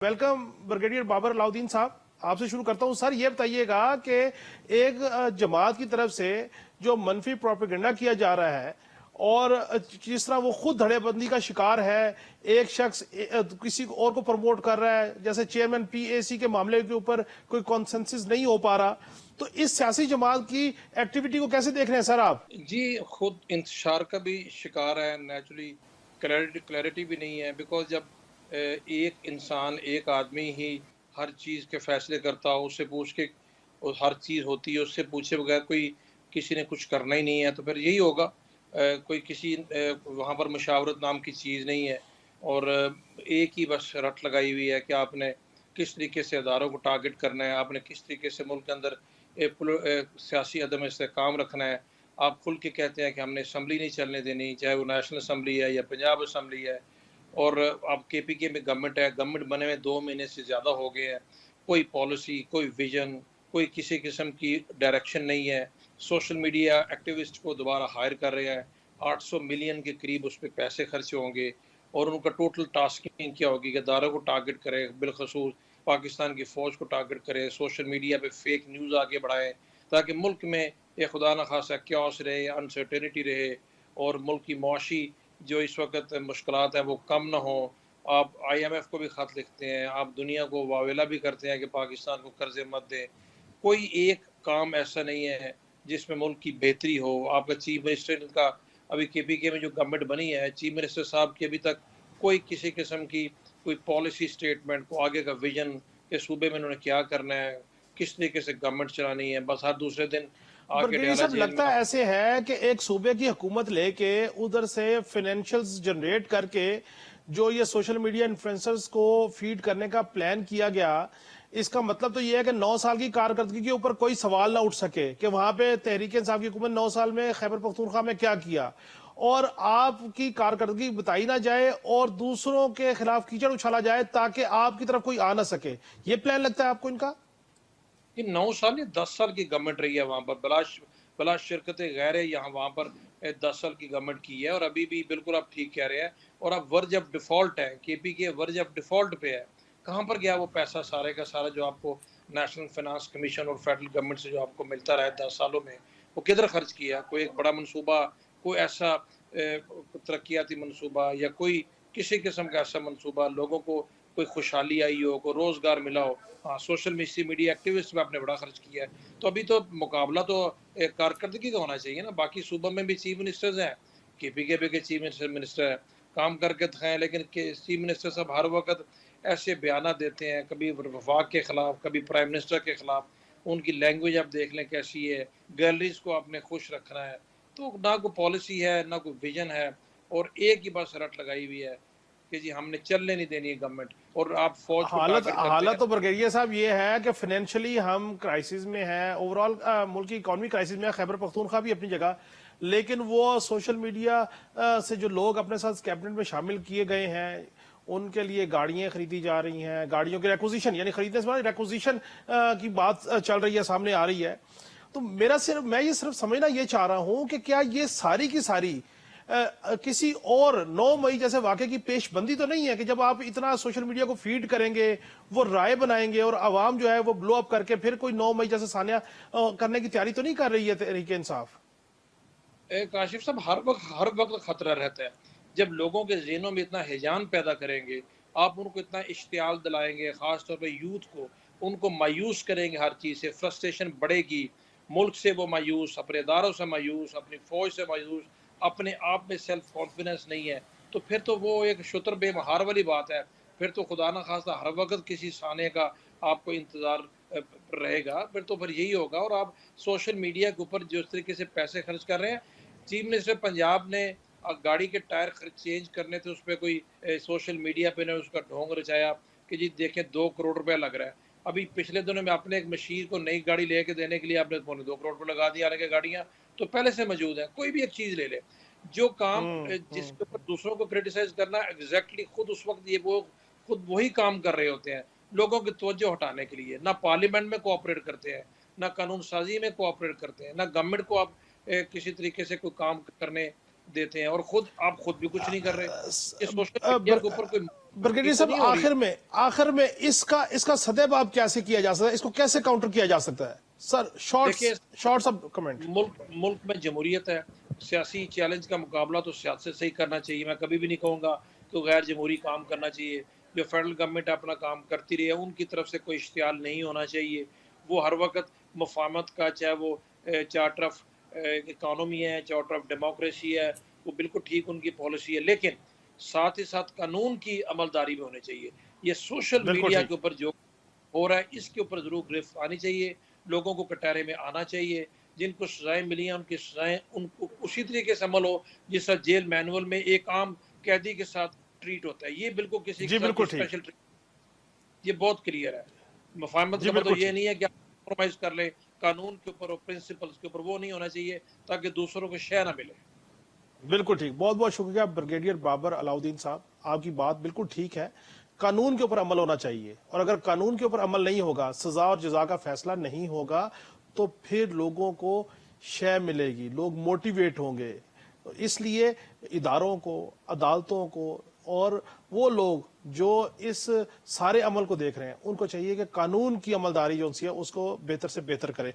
Welcome brigadier Babar Alauddin साहब, आपसे शुरू करता हूं। सर, ये बताइएगा कि एक जमात की तरफ से जो मनफी प्रोपेगेंडा किया जा रहा है और जिस तरह वो खुद धड़ेबंदी का शिकार है, एक शख्स किसी और को प्रमोट कर रहा है, जैसे चेयरमैन पीएसी के मामले के ऊपर कोई कॉन्सेंसस नहीं हो पा रहा, तो इस सियासी जमात की एक्टिविटी को कैसे देख रहे हैं सर आप? जी, खुद इंतशार का भी शिकार है। नेचुरली क्लैरिटी भी नहीं है, बिकॉज जब एक इंसान, एक आदमी ही हर चीज़ के फैसले करता हो, उससे पूछ के और हर चीज़ होती है, उससे पूछे बगैर कोई किसी ने कुछ करना ही नहीं है, तो फिर यही होगा। कोई किसी वहाँ पर मशावरत नाम की चीज़ नहीं है, और एक ही बस रट लगाई हुई है कि आपने किस तरीके से अदारों को टारगेट करना है, आपने किस तरीके से मुल्क के अंदर सियासी अदम इस्तेहकाम रखना है। आप खुल के कहते हैं कि हमने असम्बली नहीं चलने देनी, चाहे वो नेशनल असम्बली है या पंजाब असम्बली है, और अब केपीके में गवर्नमेंट है, गवर्नमेंट बने हुए 2 महीने से ज़्यादा हो गए हैं। कोई पॉलिसी, कोई विजन, कोई किसी किस्म की डायरेक्शन नहीं है। सोशल मीडिया एक्टिविस्ट को दोबारा हायर कर रहे हैं, 800 मिलियन के करीब उस पर पैसे खर्च होंगे, और उनका टोटल टास्किंग क्या होगी कि अदारों को टारगेट करें, बिलखसूस पाकिस्तान की फ़ौज को टारगेट करें, सोशल मीडिया पे फेक न्यूज़ आगे बढ़ाएं, ताकि मुल्क में ये खुदा न खासा क्यास रहे, अनसर्टेनिटी रहे, और मुल्क की मुआशी जो इस वक्त मुश्किलात हैं वो कम ना हो। आप IMF को भी ख़त लिखते हैं, आप दुनिया को वावेला भी करते हैं कि पाकिस्तान को कर्जे मत दें। कोई एक काम ऐसा नहीं है जिसमें मुल्क की बेहतरी हो। आपका चीफ मिनिस्टर का अभी KPK में जो गवर्नमेंट बनी है, चीफ मिनिस्टर साहब की अभी तक कोई किसी किस्म की कोई पॉलिसी स्टेटमेंट को, आगे का विजन के सूबे में उन्होंने क्या करना है, किस तरीके से गवर्नमेंट चलानी है, बस हर दूसरे दिन आके ब्रिगेडियर डयाला साहब, जेल में लगता है ऐसे है कि एक सूबे की हुकूमत लेके उधर से फाइनेंशियल्स जनरेट करके जो ये सोशल मीडिया इन्फ्लुएंसर्स को फीड करने का प्लान किया गया, इसका मतलब तो ये है कि 9 साल की कारकर्दगी के ऊपर कोई सवाल ना उठ सके कि वहां पे तहरीक इंसाफ की हुकूमत 9 साल में खैबर पख्तूनख्वा में क्या किया, और आपकी कारकर्दगी बताई ना जाए और दूसरों के खिलाफ कीचड़ उछाला जाए ताकि आपकी तरफ कोई आ ना सके। ये प्लान लगता है आपको इनका? कि 9 साल या 10 साल की गवर्नमेंट रही है वहाँ पर, बला शिरकत गैर है यहाँ वहाँ पर 10 साल की गवर्नमेंट की है, और अभी भी बिल्कुल आप ठीक कह रहे हैं। और अब वर्ज ऑफ डिफ़ॉल्ट है, KPK वर्ज ऑफ डिफ़ॉल्ट पे है। कहाँ पर गया वो पैसा सारे का सारा जो आपको नेशनल फाइनेंस कमीशन और फेडरल गवर्नमेंट से जो आपको मिलता रहा है 10 सालों में, वो किधर खर्च किया? कोई एक बड़ा मनसूबा, कोई ऐसा तरक्याती मनसूबा, या कोई किसी किस्म का ऐसा मनसूबा, लोगों को कोई खुशहाली आई हो, कोई रोज़गार मिला हो? हाँ, सोशल मीडिया एक्टिविस्ट पे आपने बड़ा खर्च किया है। तो अभी तो मुकाबला तो एक कारकर्दगी का होना चाहिए ना। बाकी सूबों में भी चीफ मिनिस्टर्स हैं, KPK के चीफ मिनिस्टर हैं, काम करके दिखाएं, लेकिन चीफ मिनिस्टर साहब हर वक्त ऐसे बयान देते हैं, कभी वफाक के खिलाफ, कभी प्राइम मिनिस्टर के खिलाफ। उनकी लैंग्वेज आप देख लें कैसी है, गैलरीज को आपने खुश रखना है, तो ना कोई पॉलिसी है, ना कोई विजन है, और एक ही बस रट लगाई हुई है कि जी हमने चलने नहीं देनी है गवर्नमेंट, और आप फौज को हालत टारगेट करते हालत हैं। तो ब्रिगेडियर साहब ये है कि फाइनेंशियली हम क्राइसिस में हैं, ओवरऑल मुल्क की इकोनॉमी क्राइसिस में है, खैबर पख्तूनख्वा भी अपनी जगह, लेकिन वो सोशल मीडिया से जो लोग अपने साथ कैबिनेट में शामिल किए गए हैं उनके लिए गाड़ियां खरीदी जा रही हैं, गाड़ियों की रेक्विजिशन यानी खरीदने से बाद रेक्विजिशन की बात चल रही है, सामने आ रही है। तो मैं ये सिर्फ समझना ये चाह रहा हूं कि क्या ये सारी की सारी किसी और 9 मई जैसे वाकये की पेशबंदी तो नहीं है कि जब आप इतना सोशल मीडिया को फीड करेंगे, वो राय बनाएंगे और आवाम जो है वो ब्लो अप करके फिर कोई 9 मई जैसे सानिया करने की तैयारी तो नहीं कर रही है तहरीक इंसाफ? काशिफ साहब, हर वक्त खतरा रहता है। जब लोगों के ज़हनों में इतना हिजान पैदा करेंगे, आप उनको इतना इश्तियाल दिलाएंगे, ख़ास तौर पे यूथ को, उनको मायूस करेंगे, हर चीज़ से फ्रस्ट्रेशन बढ़ेगी, मुल्क से वो मायूस, अपने इदारों से मायूस, अपनी फ़ौज से मायूस, अपने आप में सेल्फ कॉन्फिडेंस नहीं है, तो फिर तो वो एक शुतर बेमहार वाली बात है। फिर तो खुदा न खास्ता हर वक्त किसी साने का आपको इंतज़ार रहेगा। फिर यही होगा, और आप सोशल मीडिया के ऊपर जिस तरीके से पैसे खर्च कर रहे हैं, चीफ मिनिस्टर पंजाब ने गाड़ी के टायर चेंज करने थे, उस पर कोई सोशल मीडिया पे ने उसका ढोंग रचाया कि जी देखें 2 करोड़ रुपया लग रहा है। अभी पिछले दिनों में आपने एक मशीर को नई गाड़ी लेके देने के लिए आपने 2 करोड़ रुपये लगा दिया, हालांकि गाड़ियाँ तो पहले से मौजूद हैं। कोई भी एक चीज़ ले ले, जो काम जिसके ऊपर दूसरों को क्रिटिसाइज करना, एग्जैक्टली खुद उस वक्त ये वो खुद वही काम कर रहे होते हैं, लोगों की तवज्जो हटाने के लिए। ना पार्लियामेंट में कोऑपरेट करते हैं, ना कानून साजी में कोऑपरेट करते हैं, ना गवर्नमेंट को आप किसी तरीके से कोई काम करने دیتے ہیں اور آپ خود بھی کچھ نہیں کر رہے. یہ سوشل میڈیا کے اوپر کوئی برگیڈیئر تو نہیں صاحب ہو رہی. آخر میں اس کا سدباب کیسے کیا جا سکتا ہے, اس کو کیسے کاؤنٹر کیا جا سکتا ہے سر؟ دیکھیے شارٹس آف کمنٹ. ملک میں جمہوریت ہے, سیاسی چیلنج کا مقابلہ تو سیاست سے ہی کرنا چاہیے. میں کبھی بھی نہیں کہوں گا کہ غیر جمہوری کام کرنا چاہیے. جو فیڈرل گورنمنٹ اپنا کام کرتی رہی ہے ان کی طرف سے کوئی اشتعال نہیں ہونا چاہیے. وہ ہر وقت مفاہمت کا, چاہے وہ چارٹر آف اکانومی ہے, چارٹر آف ڈیموکریسی ہے, وہ بالکل ٹھیک ان کی پالیسی ہے, لیکن ساتھ ہی ساتھ قانون کی عملداری میں ہونے چاہیے. یہ سوشل بالکل میڈیا ٹھیک. کے اوپر جو ہو رہا ہے اس کے اوپر ضرور گرفت آنی چاہیے. لوگوں کو کٹہرے میں آنا چاہیے. جن کو سزائیں ملی ہیں ان کی سزائیں ان کو اسی طریقے سے عمل ہو جس طرح جیل مینول میں ایک عام قیدی کے ساتھ ٹریٹ ہوتا ہے. یہ بالکل کسی کے جی ساتھ بالکل کوئی ٹھیک. اسپیشل ٹریٹ, یہ بہت کلیئر ہے. مفاہمت جی کا بالکل مطلب یہ ٹھیک. نہیں ہے کہ آپ کمپرومائز کر لیں قانون کے اوپر اور پرنسپلز کے اوپر, وہ نہیں ہونا چاہیے تاکہ دوسروں کو شے نہ ملے. بالکل ٹھیک. بہت بہت شکریہ بریگیڈیئر بابر علاؤدین صاحب, آپ کی بات بالکل ٹھیک ہے. قانون کے اوپر عمل ہونا چاہیے, اور اگر قانون کے اوپر عمل نہیں ہوگا, سزا اور جزا کا فیصلہ نہیں ہوگا, تو پھر لوگوں کو شے ملے گی, لوگ موٹیویٹ ہوں گے. اس لیے اداروں کو, عدالتوں کو, اور وہ لوگ جو اس سارے عمل کو دیکھ رہے ہیں ان کو چاہیے کہ قانون کی عملداری جو ہے اس کو بہتر سے بہتر کریں.